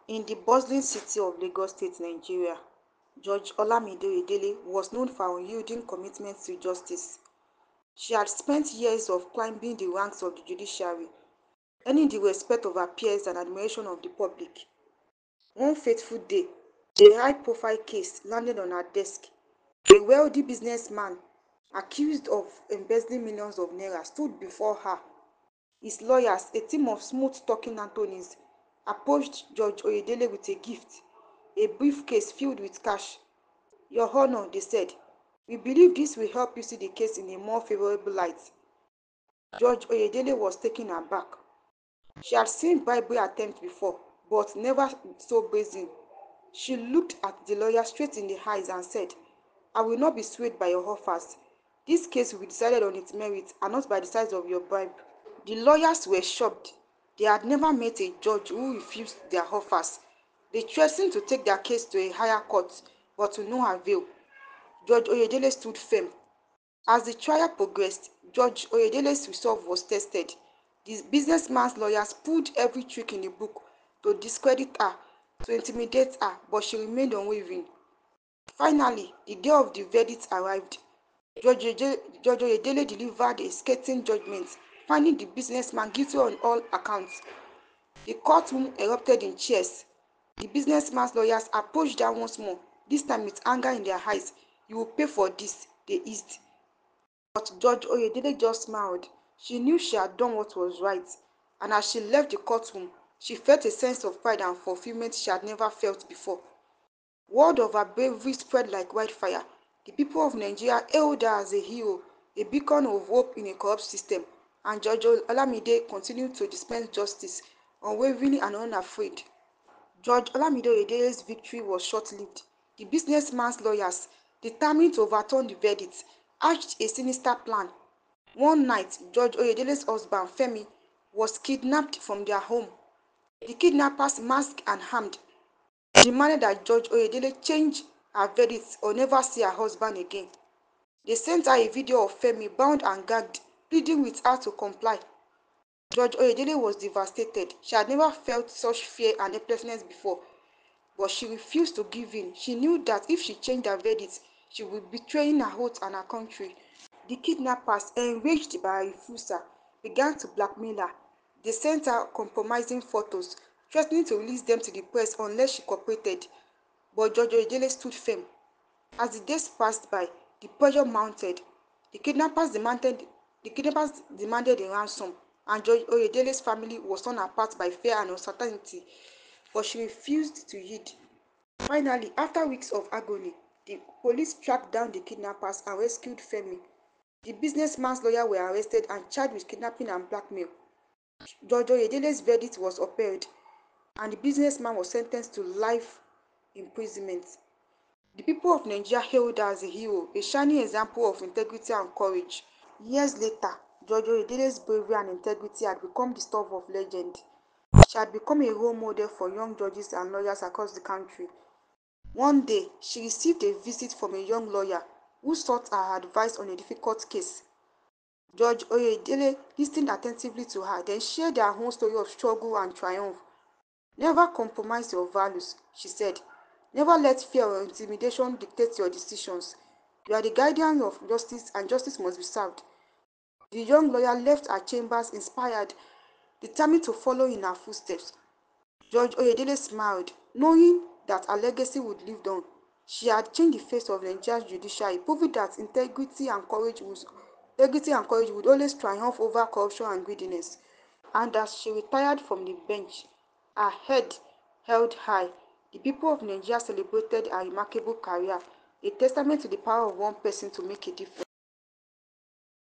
In the bustling city of Lagos State, Nigeria, Judge Olamide Oyedele was known for unyielding commitment to justice. She had spent years of climbing the ranks of the judiciary, earning the respect of her peers and admiration of the public. One fateful day, a high-profile case landed on her desk. A wealthy businessman, accused of embezzling millions of naira, stood before her. His lawyers, a team of smooth-talking attorneys, approached Judge Oyedele with a gift, a briefcase filled with cash. "Your Honor," they said, "we believe this will help you see the case in a more favorable light." Judge Oyedele was taken aback. She had seen bribery attempts before, but never so brazen. She looked at the lawyer straight in the eyes and said, "I will not be swayed by your offers. This case will be decided on its merits and not by the size of your bribe." The lawyers were shocked. They had never met a judge who refused their offers. They threatened to take their case to a higher court, but to no avail. Judge Oyedele stood firm. As the trial progressed, Judge Oyedele's resolve was tested. The businessman's lawyers pulled every trick in the book to discredit her, to intimidate her, but she remained unwavering. Finally, the day of the verdict arrived. Judge Oyedele delivered a scathing judgment, finding the businessman guilty on all accounts. The courtroom erupted in cheers. The businessman's lawyers approached her once more, this time with anger in their eyes. "You will pay for this," they hissed. But Judge Oyedele just smiled. She knew she had done what was right, and as she left the courtroom, she felt a sense of pride and fulfillment she had never felt before. Word of her bravery spread like wildfire. The people of Nigeria hailed her as a hero, a beacon of hope in a corrupt system, and Judge Olamide continued to dispense justice, unwavering and unafraid. Judge Olamide Oyedele's victory was short-lived. The businessman's lawyers, determined to overturn the verdict, hatched a sinister plan. One night, Judge Oyedele's husband, Femi, was kidnapped from their home. The kidnappers, masked and armed, demanded that Judge Oyedele change her verdict or never see her husband again. They sent her a video of Femi bound and gagged, pleading with her to comply. Judge Oyedele was devastated. She had never felt such fear and helplessness before, but she refused to give in. She knew that if she changed her verdict, she would be betraying her oath and her country. The kidnappers, enraged by her refusal, began to blackmail her. They sent her compromising photos, threatening to release them to the press unless she cooperated. But Judge Oyedele stood firm. As the days passed by, the pressure mounted. The kidnappers demanded a ransom, and Judge Oyedele's family was torn apart by fear and uncertainty, but she refused to yield. Finally, after weeks of agony, the police tracked down the kidnappers and rescued Femi. The businessman's lawyer were arrested and charged with kidnapping and blackmail. Judge Oyedele's verdict was upheld, and the businessman was sentenced to life imprisonment. The people of Nigeria hailed her as a hero, a shining example of integrity and courage. Years later, Judge Oyedele's bravery and integrity had become the stuff of legend. She had become a role model for young judges and lawyers across the country. One day, she received a visit from a young lawyer who sought her advice on a difficult case. Judge Oyedele listened attentively to her, then shared her own story of struggle and triumph. "Never compromise your values," she said. "Never let fear or intimidation dictate your decisions. You are the guardian of justice, and justice must be served." The young lawyer left her chambers inspired, determined to follow in her footsteps. Judge Oyedele smiled, knowing that her legacy would live on. She had changed the face of Nigeria's judiciary, proving that integrity and courage would always triumph over corruption and greediness. And as she retired from the bench, her head held high, the people of Nigeria celebrated her remarkable career, a testament to the power of one person to make a difference.